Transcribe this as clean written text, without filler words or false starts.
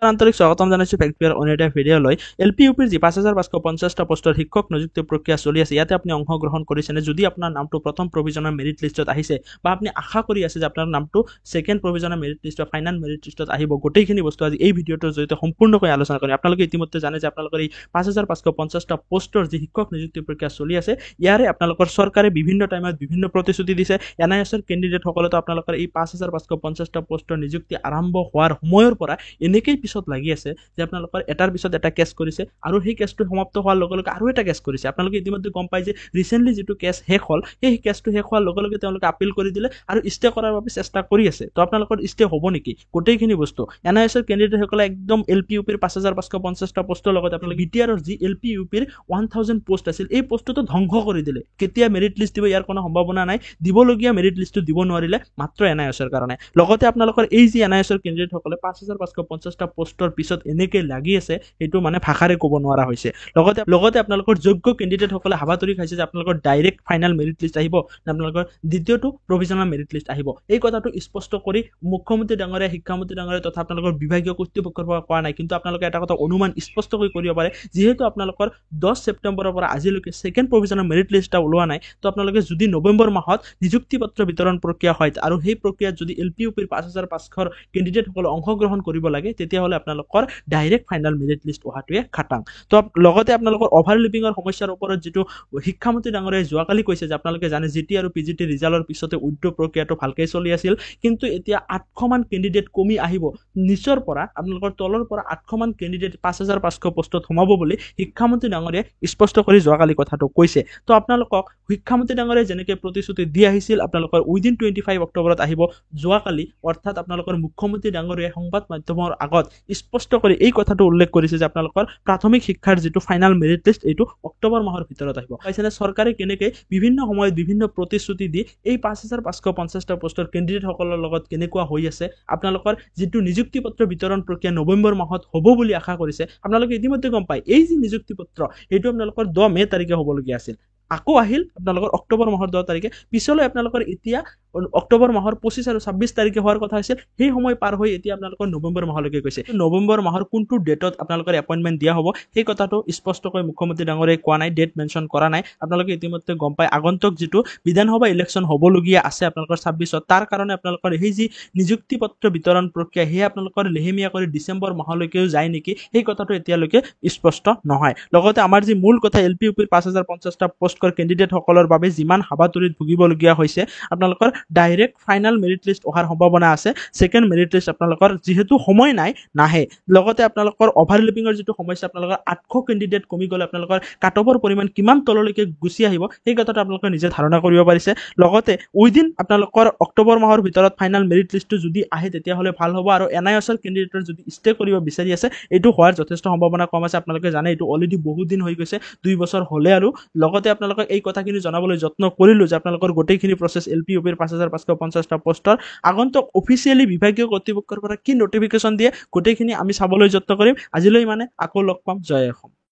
আন্তৰিক স্বাগতম জানাইছো ফেক্টৰিয়াৰ অন্য এটা ভিডিঅ লৈ এলপি ইউপিৰ যি 5550টা পোষ্টৰ শিক্ষক নিযুক্তি প্ৰক্ৰিয়া চলি আছে ইয়াতে আপুনি অংশগ্ৰহণ কৰিছেনে যদি আপোনাৰ নামটো প্ৰথম প্ৰভিজনৰ মেৰিট লিষ্টত আহিছে বা আপুনি আশা কৰি আছে যে আপোনাৰ নামটো সেকেন্ড প্ৰভিজনৰ মেৰিট লিষ্ট বা ফাইনাল মেৰিট লিষ্টত আহিব গোটেইখিনি বস্তু আজি এই ভিডিঅটোৰ জৰিয়তে সম্পূৰ্ণকৈ আলোচনা কৰিম আপোনালোকে ইতিমধ্যে জানে যে আপোনালোকৰ এই 5550টা পোষ্টৰ যি শিক্ষক নিযুক্তি প্ৰক্ৰিয়া চলি আছে ইয়াৰে আপোনালোকৰ চৰকাৰে বিভিন্ন টাইমত বিভিন্ন প্ৰতিশ্ৰুতি দিছে এনআইএছৰ কেণ্ডিডেট সকলেতো আপোনালোকৰ এই 5550টা পোষ্টৰ নিযুক্তি আৰম্ভ হোৱাৰ সময়ৰ পৰা এনেকেই পিছত লাগি আছে যে আপোনালোকৰ এটাৰ পিছত এটা কেছ কৰিছে আৰু সেই কেছটো সমাপ্ত হোৱাৰ লগে লগে আৰু এটা কেছ কৰিছে আপোনালোকে ইতিমধ্যে গম পাই যে ৰিসেন্টলি যেটো কেছ শেষ হ'ল সেই কেছটো শেষ হোৱাৰ লগে লগে তেওঁলোকে আপিল কৰি দিলে আৰু ষ্টে কৰাৰ বাবে চেষ্টা কৰি আছে তো আপোনালোকৰ ষ্টে হ'ব নেকি গোটেইখিনি বস্তু এনআইএছৰ কেণ্ডিডেট সকলে একদম এলপি ইউপিৰ 5550টা পোষ্টৰ লগত আপোনালোকে বিটিআৰৰ যি এলপি ইউপিৰ 1000 পোষ্ট আছিল এই পোষ্টটো ধ্বংস কৰি দিলে কেতিয়া মেৰিট লিষ্ট দিব ইয়াৰ কোনো সম্ভাৱনা নাই দিবলগীয়া মেৰিট লিষ্টটো দিব নোৱাৰিলে মাত্ৰ এনআইএছৰ কাৰণে লগতে আপোনালোকৰ এই যি এনআইএছৰ কেণ্ডিডেট সকলে 5550টা পোষ্টৰ পিছত এনেকে লাগি আছে এটো মানে ভাষাৰে ক'ব নোৱাৰা হৈছে লগতে আপোনালোকৰ যোগ্য কেণ্ডিডেট সকলে হাবাতৰি খাইছে যে আপোনালোকৰ ডাইৰেক্ট ফাইনাল মেৰিট লিষ্ট আহিব আপোনালোকৰ দ্বিতীয়টো প্ৰভিজনাল মেৰিট লিষ্ট আহিব এই কথাটো স্পষ্ট কৰি মুখ্যমন্ত্ৰী ডাঙৰীয়া শিক্ষামন্ত্ৰী ডাঙৰীয়া তথা আপোনালোকৰ বিভাগীয় কৰ্তৃপক্ষৰ পৰা কোৱা নাই কিন্তু আপোনালোকে এটা কথা অনুমান স্পষ্টকৈ কৰিব পাৰে যেহেতু আপোনালোকৰ 10 ছেপ্টেম্বৰৰ পৰা আজিলৈকে সেকেন্ড প্ৰভিজনাল মেৰিট লিষ্ট ওলোৱা নাই তো আপোনালোকে যদি নৱেম্বৰ মাহত নিযুক্তি পত্ৰ বিতৰণ প্ৰক্ৰিয়া হয় আৰু সেই প্ৰক্ৰিয়াত যদি এলপি ইউপিৰ 5500 কেণ্ডিডেট সকলে অংশগ্ৰহণ কৰিব লাগে তেতিয়া হলে আপোনালোকৰ ডাইৰেক্ট ফাইনাল মেৰিট লিষ্ট অহাটোৱে খাটাং তো লগতে আপোনালোকৰ ওভাৰলেপিংৰ সমস্যাৰ ওপৰত যেটো শিক্ষামন্ত্ৰী ডাঙৰীয়াই যোৱাকালি কৈছে যে আপোনালোকে জানে জিটি আৰু পিজিটি ৰিজাল্টৰ পিছতে উদ্য প্ৰক্ৰিয়াটো ভালকৈ চলি আছিল কিন্তু এতিয়া 800 মান কেণ্ডিডেট কমি আহিব নিচৰ পৰা আপোনালোকৰ তলৰ পৰা 800 মান কেণ্ডিডেট 5500 পোষ্টত সোমাব বুলি শিক্ষামন্ত্ৰী ডাঙৰীয়াই স্পষ্ট কৰি যোৱাকালি কথাটো কৈছে তো আপোনালোকক শিক্ষামন্ত্ৰী ডাঙৰীয়াই যেনেকৈ প্ৰতিশ্ৰুতি দি আহিছিল আপোনালোকৰ উইদিন 25 অক্টোবৰত আহিব যোৱাকালি অৰ্থাৎ আপোনালোকৰ মুখ্যমন্ত্ৰী ডাঙৰীয়াই সংবাদ মাধ্যমৰ আগত স্পষ্ট কৰি এই কথাটো উল্লেখ কৰিছে যে আপোনালোকৰ প্ৰাথমিক শিক্ষাৰ যেটো ফাইনাল মেৰিট লিষ্ট এইটো অক্টোবৰ মাহৰ ভিতৰত আহিব পাইছেনে চৰকাৰে কেনেকৈ বিভিন্ন সময়ত বিভিন্ন প্ৰতিশ্ৰুতি দি এই 5550টা পোষ্টৰ কেণ্ডিডেট সকলৰ লগত কেনেকুৱা হৈ আছে আপোনালোকৰ যেটো নিযুক্তি পত্ৰ বিতৰণ প্ৰক্ৰিয়া নৱেম্বৰ মাহত হ'ব বুলি আশা কৰিছে আপোনালোকে ইতিমধ্যে গম পায় এই যে নিযুক্তি পত্ৰ এইটো আপোনালোকৰ 10 মে তাৰিখে হ'বলগীয়া আছিল আকৌ আহিল আপোনালোকৰ অক্টোবৰ মাহৰ 10 তাৰিখে পিছলৈ আপোনালোকৰ এতিয়া অক্টোবৰ মাহৰ 25 আৰু 26 তাৰিখে হোৱাৰ কথা আছিল সেই সময় পাৰ হৈ এতিয়া আপোনালোকৰ নৱেম্বৰ মাহলৈকে গৈছে নৱেম্বৰ মাহৰ কোনটো ডেটত আপোনালোকৰ এপইন্টমেন্ট দিয়া হ'ব সেই কথাটো স্পষ্টকৈ মুখ্যমন্ত্ৰী ডাঙৰীয়াই কোৱা নাই ডেট মেনশন কৰা নাই আপোনালোকে ইতিমধ্যে গম পায় আগন্তুক যেটো বিধানসভা ইলেকশন হ'বলগীয়া আছে আপোনালোকৰ 26 তাৰ কাৰণে আপোনালোকৰ এই যি নিযুক্তি পত্ৰ বিতৰণ প্ৰক্ৰিয়া হে আপোনালোকৰ লেহেমিয়া কৰি ডিসেম্বৰ মাহলৈকেও যায় নেকি এই কথাটো এতিয়ালৈকে স্পষ্ট নহয় লগতে আমাৰ যি মূল কথা এলপি ইউপিৰ 5550টা পোষ্টৰ কেণ্ডিডেট সকলৰ বাবে যিমান হাবাতৰিত ভুগিবলগীয়া হৈছে আপোনালোকৰ ডাইৰেক্ট ফাইনাল মেৰিট লিষ্ট অহাৰ সম্ভাৱনা আছে সেকেন্ড মেৰিট লিষ্ট আপোনালোকৰ যেহেতু সময় নাই নাহে লগতে আপোনালোকৰ ওভাৰলেপিংৰ যেটো সমস্যা আপোনালোকৰ 800 কেণ্ডিডেট কমি গলে আপোনালোকৰ কাটঅফৰ পৰিমাণ কিমান তললৈকে গুচি আহিব সেই কথাটো আপোনালোকে নিজে ধাৰণা কৰিব পাৰিছে লগতে উইদিন আপোনালোকৰ অক্টোবৰ মাহৰ ভিতৰত ফাইনাল মেৰিট লিষ্টটো যদি আহে তেতিয়া হলে ভাল হ'ব আৰু এনআইএছৰ কেণ্ডিডেটৰ যদি ষ্টে কৰিব বিচাৰি আছে এইটো হোৱাৰ যথেষ্ট সম্ভাৱনা কম আছে আপোনালোকে জানে এইটো অলৰেডি বহুত দিন হৈ গৈছে 2 বছৰ হলে আৰু লগতে আপোনালোকক এই কথাখিনি জনাবলৈ যত্ন কৰিলো যে আপোনালোকৰ গোটেইখিনি প্ৰসেছ এলপি ইউপিৰ 5550টা পোষ্টৰ আগন্তুক অফিচিয়েলি বিভাগীয় কৰ্তৃপক্ষৰ পৰা কি নটিফিকেশন দিয়ে গোটেইখিনি আমি চাবলৈ যত্ন কৰিম আজিলৈ মানে আকৌ লগ পাম জয় অসম।